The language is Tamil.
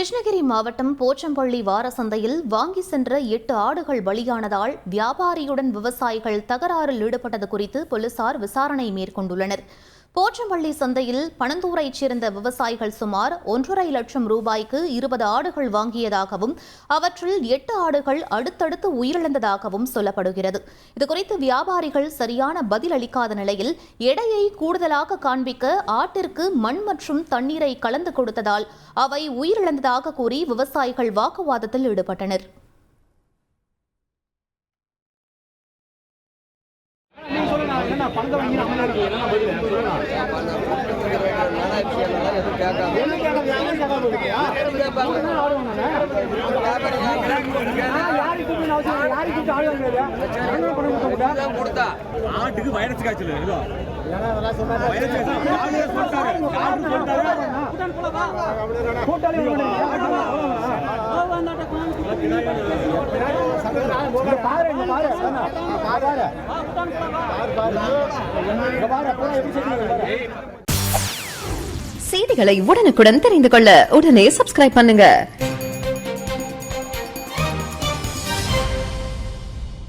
கிருஷ்ணகிரி மாவட்டம் போச்சம்பள்ளி வார சந்தையில் வாங்கி சென்ற 8 ஆடுகள் பலியானதால் வியாபாரியுடன் விவசாயிகள் தகராறில் ஈடுபட்டது குறித்து போலீசார் விசாரணை மேற்கொண்டுள்ளனர். போச்சம்பள்ளி சந்தையில் பணந்தூரைச் சேர்ந்த விவசாயிகள் சுமார் 1.5 லட்சம் ரூபாய்க்கு 20 ஆடுகள் வாங்கியதாகவும் அவற்றில் 8 ஆடுகள் அடுத்தடுத்து உயிரிழந்ததாகவும் சொல்லப்படுகிறது. இதுகுறித்து வியாபாரிகள் சரியான பதில் அளிக்காத நிலையில் எடையை கூடுதலாக காண்பிக்க ஆட்டிற்கு மண் மற்றும் தண்ணீரை கலந்து கொடுத்ததால் அவை உயிரிழந்ததாக கூறி விவசாயிகள் வாக்குவாதத்தில் ஈடுபட்டனர். ஆட்டுக்கு வைரஸ் காய்ச்சல் செய்திகளை உடனுக்குடன் தெரிந்து கொள்ள உடனே சப்ஸ்கிரைப் பண்ணுங்க.